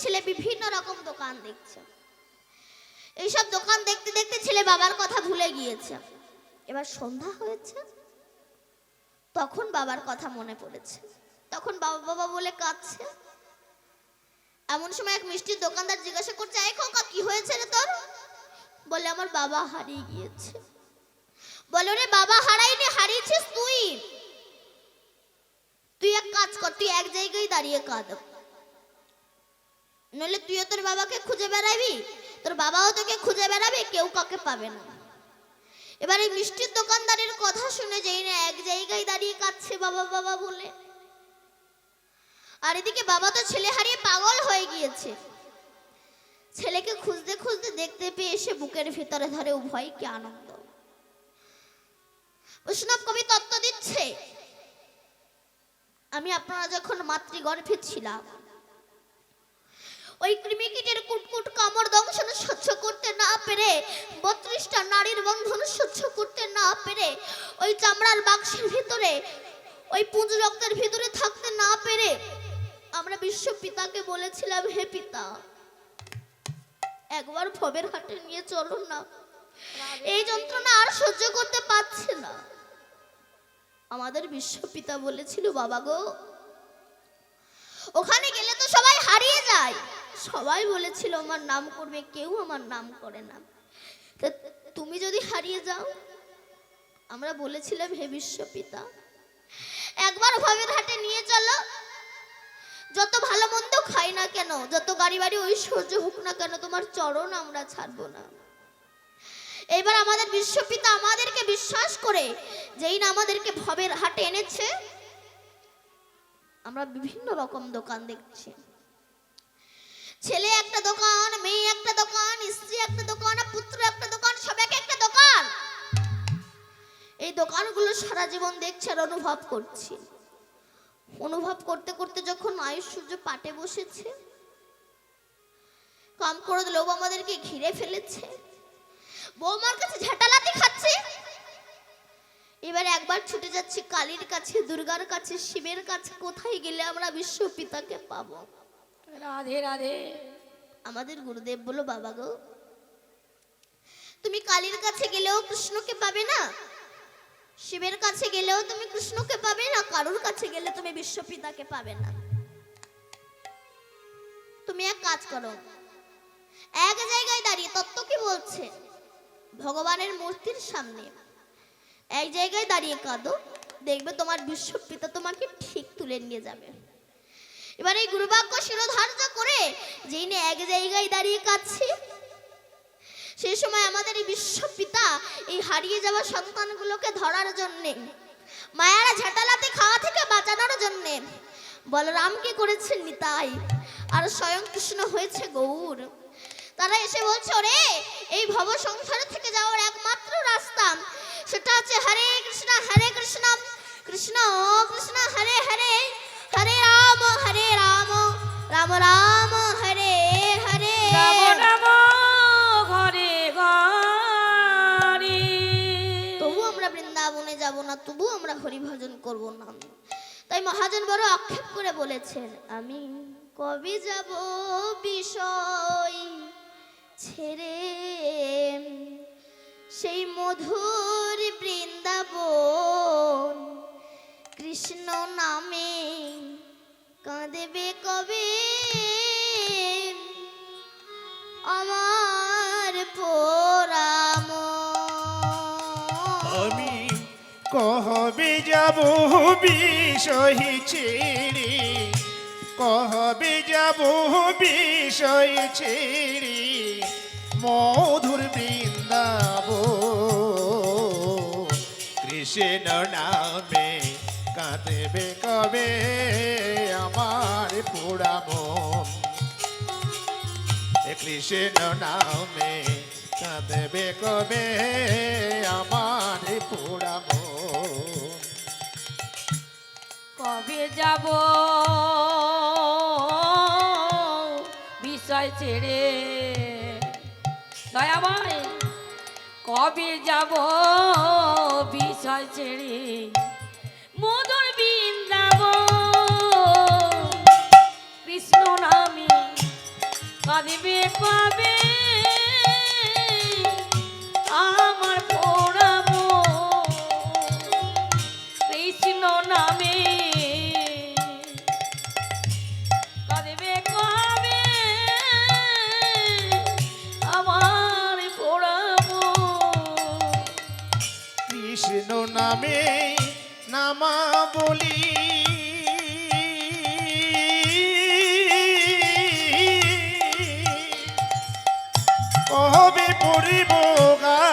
ছেলে বিভিন্ন রকম দোকান দেখছে। এইসব দোকান দেখতে দেখতে ছেলে বাবার কথা ভুলে গিয়েছে। এবার সন্ধ্যা হয়েছে, তখন বাবার কথা মনে পড়েছে। তখন বাবা বাবা বলে কাঁদছে। এমন সময় এক মিষ্টির দোকানদার জিজ্ঞাসা করছে, এই খোকা কি হয়েছে রে তোর? বলে আমার বাবা হারিয়ে গিয়েছে। বলে রে বাবা হারাইনি, হারিয়েছিস তুই। তুই এক কাজ কর, তুই এক জায়গায় দাঁড়িয়ে কাঁদ, নইলে তুইও তোর বাবাকে খুঁজে বেড়াবি, তোর বাবাও তোকে খুঁজে বেড়াবে, কেউ কাকে পাবে না। এবার এই মিষ্টির দোকানদারের কথা শুনে যেই না এক জায়গায় দাঁড়িয়ে কাঁদছে বাবা বাবা বলে, আর এদিকে বাবা তো ছেলে হারিয়ে পাগল হয়ে গিয়েছে। ছেলেকে খুঁজতে খুঁজতে দেখতে পেয়ে এসে বুকের ভিতরে ধরে উভয় কি আনন্দ। বৈষ্ণব কবি তত্ত্ব দিচ্ছে, আমি আপনারা যখন মাতৃগর্ভে ছিলাম, ওই কৃমিকীটের কুটকুট কামড় দংশন সহ্য করতে না পেরে, 32টা নারীর বন্ধন সহ্য করতে না পেরে, ওই চামড়ার বাক্সের ভিতরে, ওই পুঁজ রক্তের ভিতরে থাকতে না পেরে আমরা বিশ্ব পিতাকে বলেছিলাম, হে পিতা একবার ভবের হাটে নিয়ে চলো না, এই যন্ত্রণা আর সহ্য করতে পারছে না। আমাদের বিশ্ব পিতা বলেছিল, বাবা গো ওখানে গেলে তো সবাই হারিয়ে যায়, সবাই বলেছিল আমার নাম করবে, কেউ আমার নাম করে না, তুমি যদি হারিয়ে যাও? আমরা বলেছিলাম, হে বিশ্ব পিতা একবার ভবের হাটে নিয়ে চলো, যত ভালো মন্দ খাই না কেন, যত গাড়ি বাড়ি ঐশ্বর্য হোক না কেন, তোমার চরণ আমরা ছাড়বো না। এবার আমাদের বিশ্ব পিতা আমাদেরকে বিশ্বাস করে যেই না আমাদেরকে ভবের হাটে এনেছে, আমরা বিভিন্ন রকম দোকান দেখছি। ছেলে একটা দোকান, মেয়ে একটা দোকান, স্ত্রী একটা দোকান, পুত্র একটা দোকান, সব এক একটা দোকান। এই দোকানগুলো সারা জীবন দেখছে আর অনুভব করছি। অনুভব করতে করতে যখন আয়ুষ সূর্য পাটে বসেছে, কাম করে লোভ আমাদেরকে ঘিরে ফেলেছে, বৌমার কাছে ঝাঁটালাতি খাচ্ছে। এবার একবার ছুটে যাচ্ছি কালীর কাছে, দুর্গার কাছে, শিবের কাছে, কোথায় গেলে আমরা বিশ্ব পিতাকে পাবো? রাধে রাধে। আমাদের গুরুদেব বলো, বাবা গো তুমি কালীর কাছে গেলেও কৃষ্ণকে পাবে না, শিবের কাছে গেলেও তুমি কৃষ্ণকে পাবে না, কারোর কাছে গেলে তুমি বিশ্ব পিতাকে পাবে না। তুমি এক কাজ করো, এক জায়গায় দাঁড়িয়ে, তত্ত্ব কি বলছে, ভগবানের মূর্তির সামনে এক জায়গায় দাঁড়িয়ে কাঁদো, দেখবে তোমার বিশ্ব পিতা তোমাকে ঠিক তুলে নিয়ে যাবে। এবার এই গুরুবাক্য শিরোধার্য করে যেই না এক জায়গায় দাঁড়িয়ে কাঁদছি, সেই সময় আমাদের এই বিশ্ব পিতা এই হারিয়ে যাওয়া সন্তানগুলোকে ধরার জন্যে, মায়ারা ঝাঁটালাতে খাওয়া থেকে বাঁচানোর জন্যে বলরামকে করেছেন নিতাই, আর স্বয়ং কৃষ্ণ হয়েছে গৌর। তারা এসে বলছে, ওরে এই ভব সংসার থেকে যাওয়ার একমাত্র রাস্তা, সেটা হচ্ছে হরে কৃষ্ণ কৃষ্ণ কৃষ্ণ হরে হরে, হরে রাম রাম রাম হরে হরে, রাম রাম হরে হরে। তবু আমরা বৃন্দাবনে যাব না, তবু আমরা হরি ভজন করব না। তাই মহাজন বড় আক্ষেপ করে বলেছেন, আমি কবে যাব বিষয় ছেড়ে, সেই মধুর বৃন্দাবন, কৃষ্ণ নামে কাঁদবে কবে আমার পোড়াম। আমি কবে যাব বিষয় ছেড়ে, কবে যাব বিষয় ছেড়ে, মধুর বৃন্দাবন, কৃষ্ণ নামে কাঁদবে কবে আমার পোড়া মন, কৃষ্ণ নামে কাঁদবে কবে আমার পোড়া মন। কবে যাব বিষয় ছেড়ে, দয়াময় কবে যাব বিষয় ছেড়ে, মধুর বৃন্দাবন, কৃষ্ণ নামে কাঁদিবে কবে আমার পোড়া মন কৃষ্ণ নামে কাঁদিবে কবে আমার পোড়া মন কৃষ্ণ নামে নামা বলি কবে পড়িব গায়,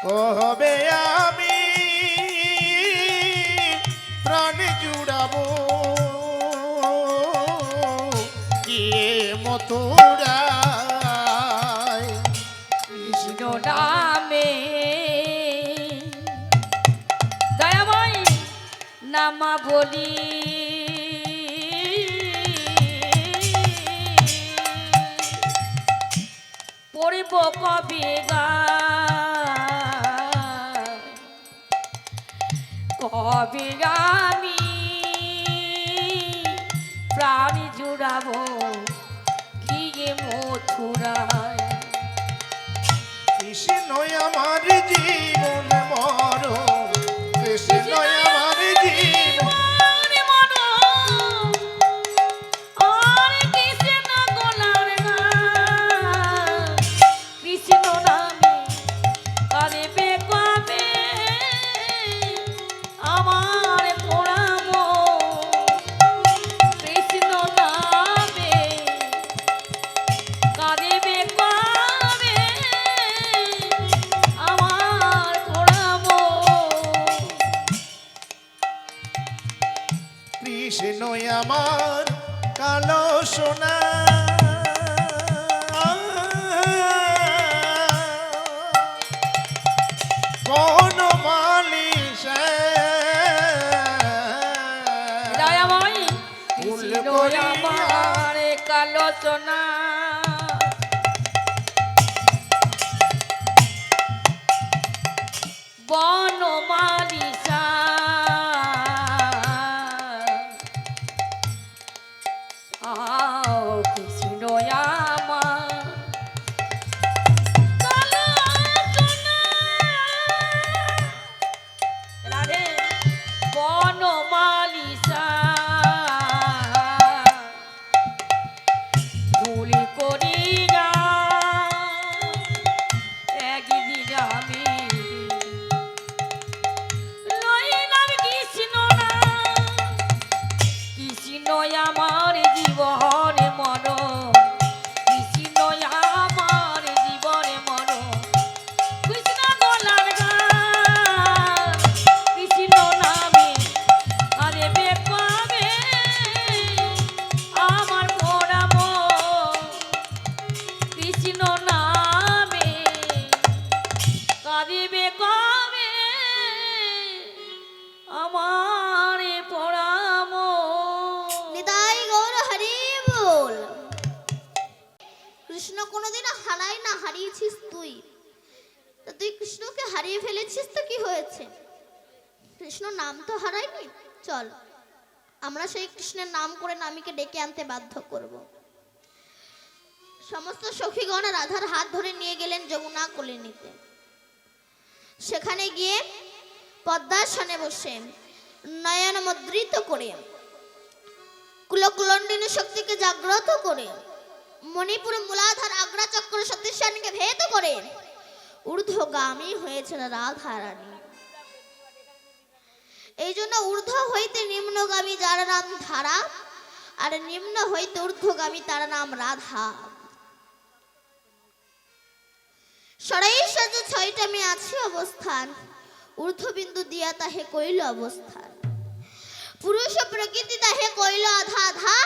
কবে আমি প্রাণ জুড়াবো গিয়ে মথুরায়। কৃষ্ণ নামে দয়াময় নামা বলি পড়িব কবে গায়, কবে আমি প্রাণ জুড়াবো গিয়ে মথুরায়। কৃষ্ণ আমার জীবন মরণ, কৃষ্ণ আমার জীবন কৃষ্ণ আমার কালো সোনা কোন মালিশ দয়াময় ফুল কৃষ্ণ করিয়া আমার কালো সোনা বনমালিসা আও কৃষ্ণ আমার কালো সোনা রাধে বনমালিসা ভুল করিয়া একদিন আমি লইলাম কৃষ্ণ নাম, কৃষ্ণ আমার জীবন মন, কৃষ্ণ আমার জীবন মন, কৃষ্ণ গলার গান, কৃষ্ণ নামে আরে বেপাবে আমার পোড়া মন, কৃষ্ণ নামে কাঁদিবে কবে আমার পোড়া মন। নিতাই গৌর হরি বল। কৃষ্ণ কোনোদিন হারায় না, হারিয়েছিস তুই। তা তুই কৃষ্ণকে হারিয়ে ফেলেছিস তো কি হয়েছে? কৃষ্ণ নাম তো হারায়নি। চল আমরা সেই কৃষ্ণের নাম করে নামীকে ডেকে আনতে বাধ্য করব। সমস্ত সখীগণ রাধার হাত ধরে নিয়ে গেলেন যমুনা কোলে নিতে। সেখানে গিয়ে পদ্মাসনে বসে নয়ন মুদ্রিত করে কুলকুলণ্ডিনী শক্তিকে জাগ্রত করে মণিপুর মূলাধার আগ্রা চক্র সতীশানকে ভেদ করে ঊর্ধ্বগামী হয়েছিল রাধা রানী। এই জন্য ঊর্ধ্ব হইতে নিম্নগামী যার নাম ধারা, আর নিম্ন হইতে ঊর্ধ্বগামী তার নাম রাধা। সরাই সাজে ছয়টা মেয়ে আছে অবস্থান, ঊর্ধ্ববিন্দু দিয়া তাহে কইল অবস্থান। পুরুষ প্রকৃতি তাহে কইল আধা আধা,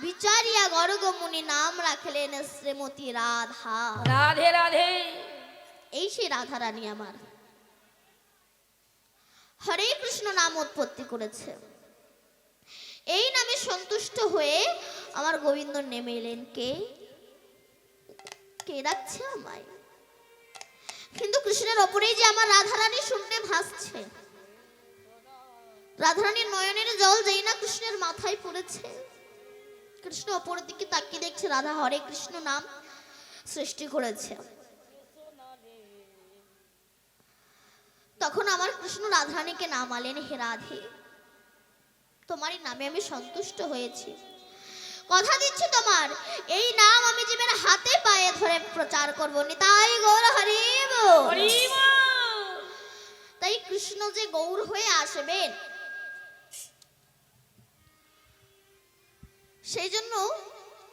বিচারিয়া গর্গ মুনি নাম রাখলেন শ্রীমতী রাধা। রাধে রাধে। এই সেই রাধা রানী আমার হরে কৃষ্ণ নাম উৎপত্তি করেছে। এই নামে সন্তুষ্ট হয়ে আমার গোবিন্দ নেমে এলেন। কে কে ডাকছে আমায়? কিন্তু কৃষ্ণের ওপরেই যে আমার রাধা রানী শুনতে ভাসছে। রাধারানীর নয়নের জল যেই না কৃষ্ণের মাথায় পড়েছে, কৃষ্ণ অপরের দিকে তাকিয়ে দেখছে রাধা হরে কৃষ্ণ নাম সৃষ্টি করেছে। তখন আমার কৃষ্ণ রাধারানীকে নামালেন, হে রাধে, তোমারই নামে আমি সন্তুষ্ট হয়েছি। কথা দিচ্ছি তোমার এই নাম আমি জীবের হাতে পায়ে ধরে প্রচার করব। নিতাই গৌর হরি বল। হরি বল। তাই কৃষ্ণ যে গৌর হয়ে আসবেন, সেই জন্য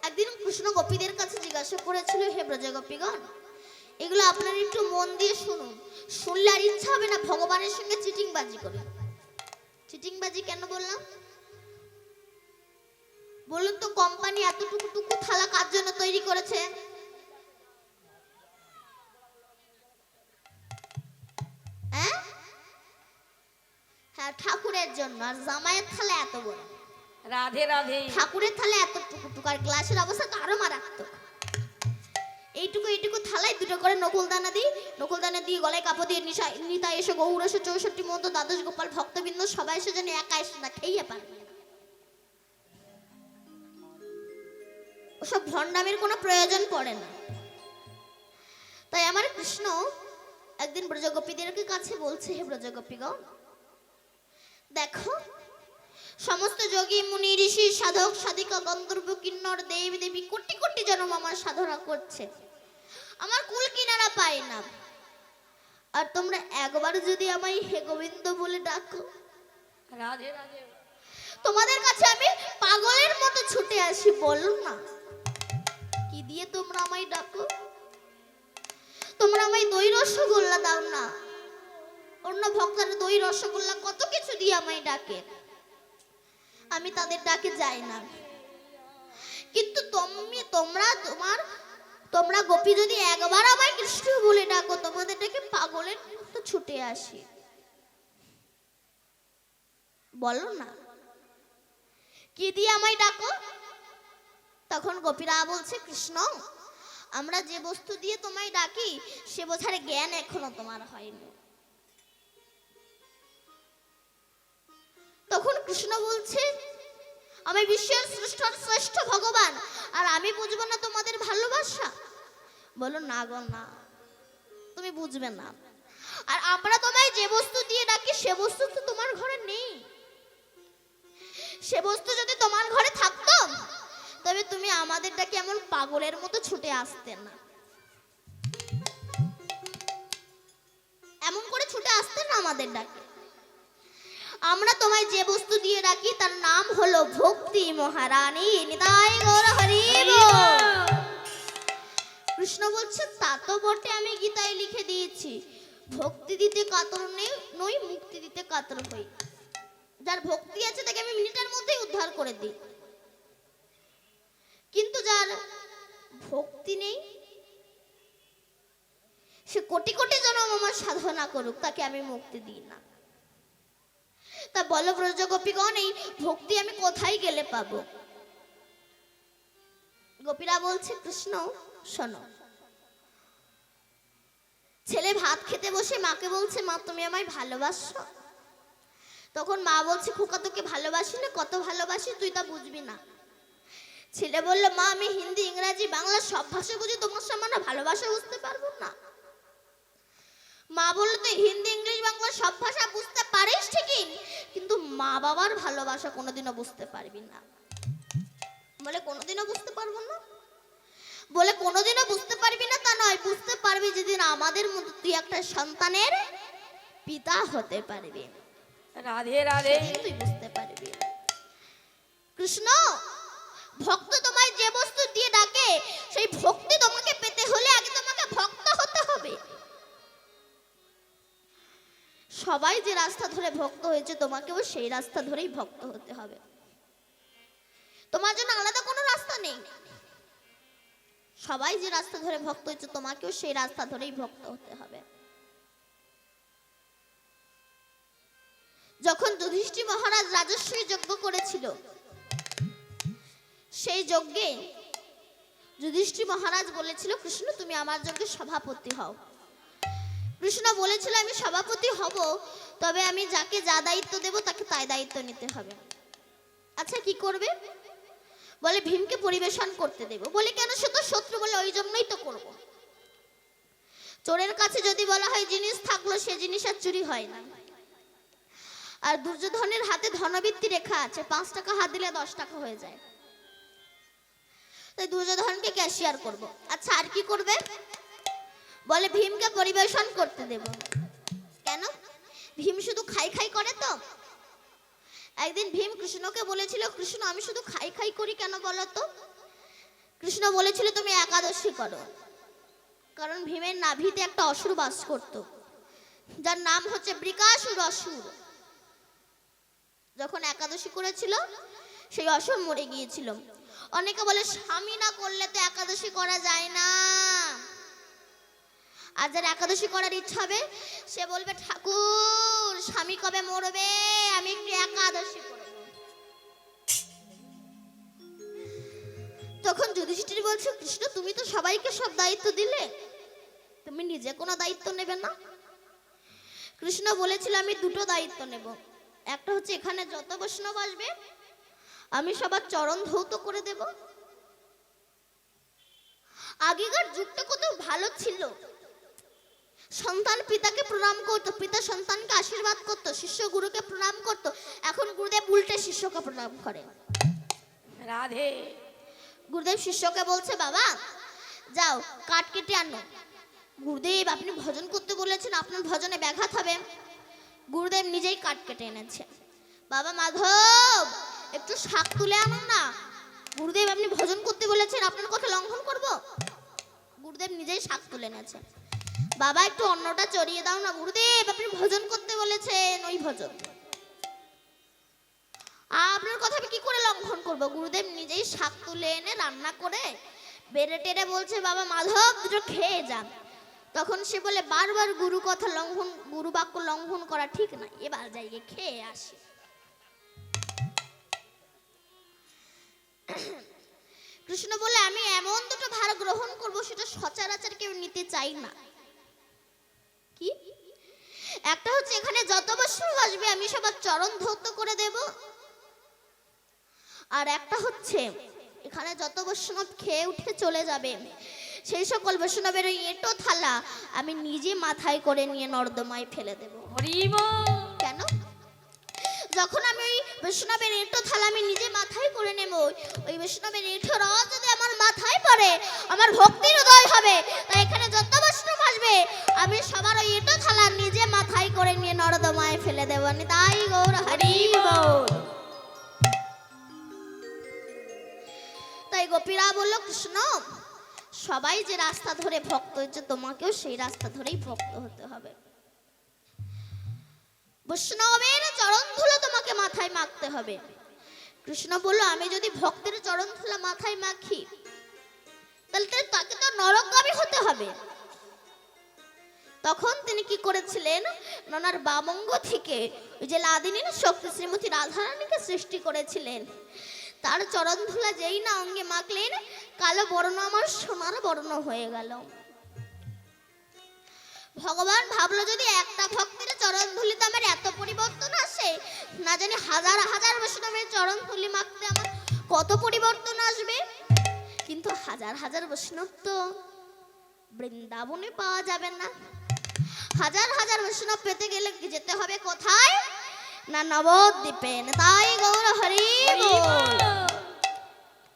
একদিন কৃষ্ণ গোপীদের কাছে জিজ্ঞাসা করেছিল, হে ব্রজ গোপীগণ, এগুলো আপনারা একটু মন দিয়ে শুনুন, শুনলে আর ইচ্ছা হবে না ভগবানের সঙ্গে চিটিংবাজি করে। চিটিংবাজি কেন বললাম বলুন তো? কোম্পানি এতটুকু টুকু থালা কার জন্য তৈরি করেছে? হ্যাঁ, ঠাকুরের জন্য। আর জামাইয়ের থালা এত বড়, রাধে রাধে। ঠাকুরের থালা এত টুকু টুকু, আর গ্লাসের অবস্থা তো আরো মারাত্মক। এইটুকু এইটুকু থালায় দুটো করে নকুলদানা দিই, নকুলদানা দিয়ে গলায় কাপড় দিয়ে নিতা এসে গৌর এসে 64 মতো দ্বাদশ গোপাল ভক্তবৃন্দ সবাই এসে যেন একা এসে না খেয়ে পারবে। ওসব ভণ্ডামের কোনো প্রয়োজন পড়ে না। তাই আমার কৃষ্ণ একদিন ব্রজগোপীদেরকে কাছে বলছে, হে ব্রজগোপীগণ, দেখো সমস্ত যোগী মুনি ঋষি সাধক সাধিকা গন্ধর্ব কিন্নর দেব দেবী কোটি কোটি জন্ম আমার সাধনা করছে, আমার কুল কিনারা পায় না। আর তোমরা একবার যদি আমায় হে গোবিন্দ বলে ডাকো, রাধে রাধে। তোমাদের কাছে আমি পাগলের মতো ছুটে আসি। বলো না কি দিয়ে তোমরা আমায় ডাকো? তোমরা আমায় দই রসগোল্লা দাও না, অন্য ভক্তরা দই রসগোল্লা কত কিছু দিয়ে আমায় ডাকে, আমি তাদের ডাকে যাই না। কিন্তু তোমরা গোপী যদি একবার আমায় কৃষ্ণ বলে ডাকো, তোমাদের ডাকে পাগলের মতো ছুটে আসি। বলো না কি দিয়ে আমায় ডাকো? তখন গোপীরা বলছে, কৃষ্ণ, আমরা যে বস্তু দিয়ে তোমায় ডাকি সে বোঝার জ্ঞান এখনো তোমার হয়নি। তখন কৃষ্ণ বলছে, আমি বিশ্বের শ্রেষ্ঠ ভগবান, আর আমি বুঝবো না তোমাদের ভালোবাসা? বলো না গো না, তুমি বুঝবে না। আর আমরা তোমায় যে বস্তু দিয়ে ডাকি সে বস্তু তো তোমার ঘরে নেই। সে বস্তু যদি তোমার ঘরে থাকতো তবে তুমি আমাদের ডাকে এমন পাগলের মতো ছুটে আসতে না, এমন করে ছুটে আসতে না আমাদের ডাকে। আমরা তোমায় যে বস্তু দিয়ে রাখি তার নাম হলো ভক্তি মহারানী। নিতাই গৌর হরি বল। কৃষ্ণ বলছে, তা তো বটে, আমি গীতায় লিখে দিয়েছি, ভক্তি দিতে কাতর নই, মুক্তি দিতে কাতর হই। যার ভক্তি আছে তাকে আমি মিনিটের মধ্যেই উদ্ধার করে দিই, কিন্তু যার ভক্তি নেই সে কোটি কোটি জন্ম আমার সাধনা করুক, তাকে আমি মুক্তি দিই না। তা বলো ব্রজ গোপীগণ, এই ভক্তি আমি কোথায় গেলে পাবো? গোপীরা বলছে, কৃষ্ণ শোনো, ছেলে ভাত খেতে বসে মাকে বলছে, মা তুমি আমায় ভালোবাসো? তখন মা বলছে, খোকা তোকে ভালোবাসি না, কত ভালোবাসি তুই তা বুঝবি না। ছেলে বলল, মা আমি হিন্দি ইংরাজি বাংলা সব ভাষা বুঝি, তোমার সামনে ভালোবাসা বুঝতে পারবো না। মা বললো, তুই হিন্দি ইংলিশ বাংলা সব ভাষা বুঝতে পারিস ঠিকই, কিন্তু মা বাবার ভালোবাসা কোনোদিনও বুঝতে পারবি না। বলে কোনোদিনও বুঝতে পারবো না? বলে কোনোদিনও বুঝতে পারবি না তা নয়, বুঝতে পারবি যেদিন আমাদের মধ্যে তুই একটা সন্তানের পিতা হতে পারবি। রাধে রাধে। তুই বুঝতে পারবি। কৃষ্ণ, ভক্ত তোমায় যে বস্তু দিয়ে ডাকে সেই ভক্তি তোমাকে পেতে হলে আগে তোমাকে ভক্ত হতে হবে। সবাই যে রাস্তা ধরে ভক্ত হয়েছে তোমাকেও সেই রাস্তা ধরেই ভক্ত হতে হবে। তোমার জন্য আলাদা কোনো রাস্তা নেই। সবাই যে রাস্তা ধরে ভক্ত হয়েছে তোমাকেও সেই রাস্তা ধরেই ভক্ত হতে হবে। যখন যুধিষ্ঠির মহারাজ রাজস্বী যজ্ঞ করেছিল, সেই যজ্ঞে যুধিষ্ঠির মহারাজ বলেছিল, কৃষ্ণ তুমি আমার যজ্ঞে সভাপতি হও। কৃষ্ণ বলেছিল আমি সভাপতি হব, তবে আমি যাকে যা দায়িত্ব দেব তাকে তাই দায়িত্ব নিতে হবে। আচ্ছা কি করবে? বলে ভীমকে পরিবেশন করতে দেব। বলে কেন? সে তো শত্রু। বলে ওই জন্যই তো করব। চোরের কাছে যদি বলা হয় জিনিস থাকলো, সে জিনিস আর চুরি হয় না। আর দুর্যোধনের হাতে ধনবৃত্তি রেখা আছে, 5 টাকা হাত দিলে 10 টাকা হয়ে যায়। তাই দুর্যোধনকে ক্যাশিয়ার করব। আচ্ছা আর কি করবে? বলে ভীমকে পরিবেশন করতে দেব। কেন? ভীম শুধু খাই খাই করে তো। একদিন ভীম কৃষ্ণকে বলেছিল, কৃষ্ণ আমি শুধু খাই খাই করি কেন বলো তো? কৃষ্ণ বলেছিল তুমি একাদশী করো। কারণ ভীমের নাভিতে একটা অসুর বাস করত, যার নাম হচ্ছে বৃকাসুর অসুর। যখন একাদশী করেছিল সেই অসুর মরে গিয়েছিল। অনেকে বলে স্বামী না করলে তো একাদশী করা যায় না। আর যার একাদশী করার ইচ্ছা হবে সে বলবে ঠাকুর স্বামী কবে মরবে, আমি একটু একাদশী করব। তখন যুধিষ্ঠির বলছে কৃষ্ণ তুমি তো সবাইকে সব দায়িত্ব দিলে, তুমি নিজে কোনো দায়িত্ব নেবে না? কৃষ্ণ বলেছিল আমি 2টো দায়িত্ব নেব। একটা হচ্ছে এখানে যত বৈষ্ণব আসবে আমি সবার চরণ ধৌত করে দেব। আগেকার যুগটা কত ভালো ছিল। সন্তান পিতাকে প্রণাম করত, পিতা সন্তানকে আশীর্বাদ করত, শিষ্য গুরুকে প্রণাম করত। এখন গুরুদেব উল্টে শিষ্যকে প্রণাম করে। রাধে। গুরুদেব শিষ্যকে বলছে বাবা যাও কাঠ কেটে আনো। গুরুদেব আপনি ভজন করতে বলেছেন, আপনার ভজনে ব্যাঘাত হবে। গুরুদেব নিজেই কাঠ কেটে এনেছে। বাবা মাধব একটু শাক তুলে আনুন না। গুরুদেব আপনি ভজন করতে বলেছেন, আপনার কথা লঙ্ঘন করব? গুরুদেব নিজেই শাক তুলে এনেছে। বাবা একটু অন্নটা চড়িয়ে দাও না। গুরুদেব আপনি ভজন করতে বলেছেন, ওই ভজন আপনার কথা আমি কি করে লঙ্ঘন করব? গুরুদেব নিজেই শাক তুলে এনে রান্না করে বেড়ে টেড়ে বলছে বাবা মাধব 2টো খেয়ে যান। তখন সে বলে বারবার গুরু কথা লঙ্ঘন, গুরু বাক্য লঙ্ঘন করা ঠিক না, এবার যাই গিয়ে খেয়ে আসি। কৃষ্ণ বলে আমি এমন 2টো ভার গ্রহণ করব সেটা সচরাচর কেউ নিতে চাই না। কি? একটা হচ্ছে এখানে যত বৈষ্ণব আসবে আমি সবার চরণ ধৌত করে দেব। আর একটা হচ্ছে এখানে যত বৈষ্ণব খেয়ে উঠে চলে যাবে সেই সকল বৈষ্ণবের ওই এঁটো থালা আমি নিজে মাথায় করে নিয়ে নর্দমায় ফেলে দেব। হরিব। কেন? যখন আমি ওই বৈষ্ণবের এঁটো থালা আমি নিজে মাথায় করে নেব, ওই বৈষ্ণবের এঁটো রস যদি আমার মাথায় পড়ে আমার ভক্তির উদয় হবে। তাই এখানে যত বৈষ্ণব আসবে আমি সবার ওই এঁটো থালা নিজে মাথায় করে নিয়ে নর্দমায় ফেলে দেব। তাই গৌর হরি বল। তাই গোপীরা বলল কৃষ্ণ সবাই যে রাস্তা ধরে ভক্ত হচ্ছে তোমাকেও সেই রাস্তা ধরেই ভক্ত হতে হবে। বৈষ্ণবের চরণ ধুলো তোমাকে মাথায় মাখতে হবে। কৃষ্ণ বলল আমি যদি ভক্তের চরণ ধুলো মাথায় মাখি তাহলে তাকে তো নরকগামী হতে হবে। তখন তিনি কি করেছিলেন, ননার বামঙ্গ থেকে ওই যে লাদিনীর শক্তি শ্রীমতী রাধারানীকে সৃষ্টি করেছিলেন। তার চরণ ধুলা যেই না অঙ্গে মাখলেন কালো বর্ণ আমার সোনার বর্ণ হয়ে গেল। ভগবান ভাবলো যদি একটা ভক্তের চরণ ধুলিতে আমার এত পরিবর্তন আসে, না জানি হাজার হাজার বৈষ্ণবের চরণ ধুলি মাখতে আমার কত পরিবর্তন আসবে। কিন্তু হাজার হাজার বৈষ্ণব তো বৃন্দাবনে পাওয়া যাবে না। হাজার হাজার বৈষ্ণব পেতে গেলে যেতে হবে কোথায় না নবদ্বীপে। তাই গৌর হরি বল।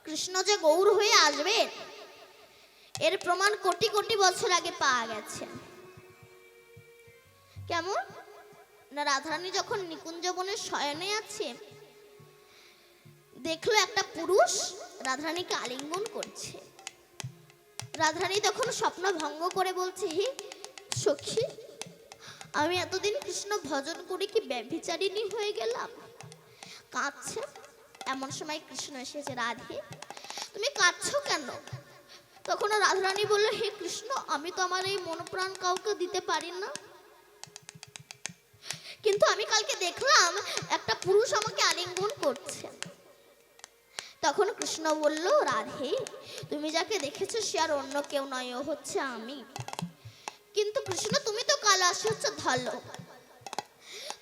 কৃষ্ণ যে গৌর হয়ে আসবে এর প্রমাণ কোটি কোটি বছর আগে পাওয়া গেছে। কেমন না রাধারানী যখন নিকুঞ্জ বনের শয়নে আছে দেখলো একটা পুরুষ রাধারানীকে আলিঙ্গন করছে। রাধারানী তখন স্বপ্ন ভঙ্গ করে বলছে হে সখী আমি এতদিন কৃষ্ণ ভজন করে কি ব্যভিচারিণী হয়ে গেলাম। কাঁদছে। এমন সময় কৃষ্ণ এসেছে, রাধে তুমি কাঁদছো কেন? তখন রাধারানী বলল হে কৃষ্ণ আমি তো আমার এই মন প্রাণ কাউকে দিতে পারি না, কিন্তু আমি কালকে দেখলাম একটা পুরুষ আমাকে আলিঙ্গন করছে। তখন কৃষ্ণ বলল রাধে তুমি যাকে দেখেছো সে আর অন্য কেউ নয়, ও হচ্ছে আমি। কিন্তু কৃষ্ণ তুমি তো ভালোবাসা হচ্ছে ধলো।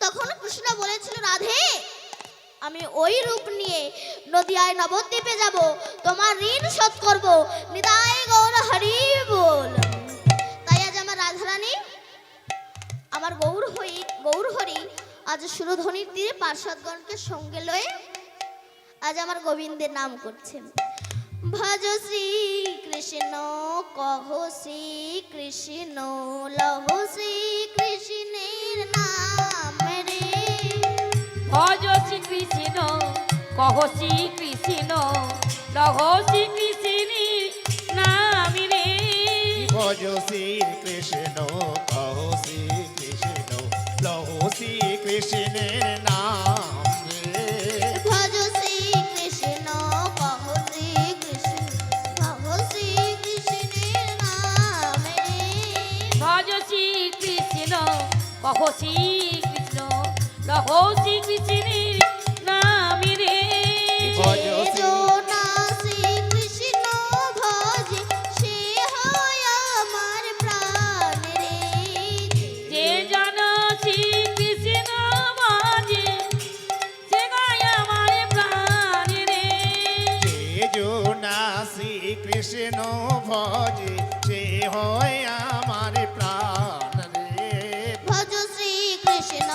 তখন কৃষ্ণ বলেছিল, রাধে আমি ওই রূপ নিয়ে নদিয়ায় নবদ্বীপে যাব, তোমার ঋণ শোধ করব। নিতাই গৌর হরি বল। তাই আজ আমার রাধারানী, আমার গৌর হরি আজ সুরধ্বনির তীরে পার্শ্বদগণকে সঙ্গে লয়ে আজ আমার গোবিন্দের নাম করছেন। ভজ শ্রী কৃষ্ণ কহ শ্রী কৃষ্ণ লহ শ্রী কৃষ্ণের নাম রে। ভজ শ্রী কৃষ্ণ কহ শ্রী কৃষ্ণ লহ শ্রী কৃষ্ণের নাম রে। ভজ শ্রী কৃষ্ণ কহ শ্রী কৃষ্ণ লহ শ্রী কৃষ্ণের নাম রে। ভজ শ্রী কৃষ্ণ কহ শ্রী কৃষ্ণ কহ শ্রী কৃষ্ণের নাম রে। ভজ শ্রী কৃষ্ণ কহ শ্রী কৃষ্ণ লহ শ্রী কৃষ্ণের নাম রে। ভজ যে না শ্রী কৃষ্ণ ভজে সে হয় আমার প্রাণ রে। যে জন শ্রী কৃষ্ণ ভজে সে গায় আমার প্রাণ রে। যে জনা শ্রী কৃষ্ণ ভজে সে হয় আমার প্রাণ রে। ভজ শ্রী কৃষ্ণ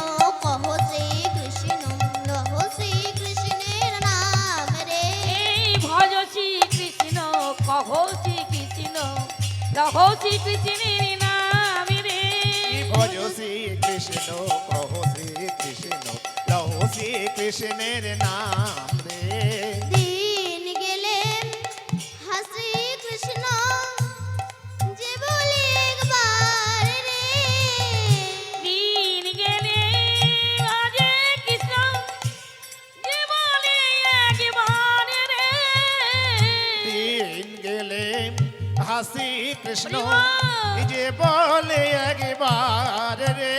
কহ শ্রী কৃষ্ণ লহ শ্রী কৃষ্ণের নাম রে। এই ভজ শ্রী কৃষ্ণ কহ শ্রী কৃষ্ণ লহ শ্রী কৃষ্ণের নাম রে। ভজ শ্রী কৃষ্ণ কহ শ্রী কৃষ্ণ লহ শ্রী কৃষ্ণের নাম রে। দিন গেলে হাসি কৃষ্ণ যে বলে একবার রে। দিন গেলে বাজে কৃষ্ণ যে বলে একবার রে। দিন গেলে হাসি কৃষ্ণ যে বলে একবার রে।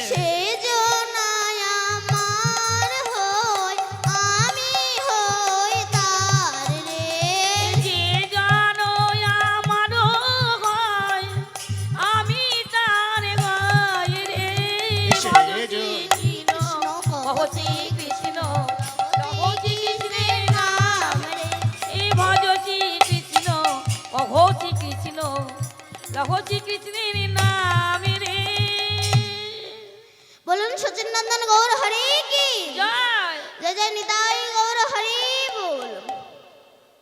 সে জনায় আমার হই আমি হই তার রে। যে জানো আমার হয় আমি তার গায় রে। সে ভজ যে শ্রী কৃষ্ণ কহ শ্রী কৃষ্ণ লহ শ্রী কৃষ্ণের নাম রে। এই ভজ শ্রী কৃষ্ণ কহ শ্রী কৃষ্ণ লহ শ্রী কৃষ্ণের নাম রে। বলুন সচিন নন্দন গৌর হরি কি জয় জয় জয় নিতাই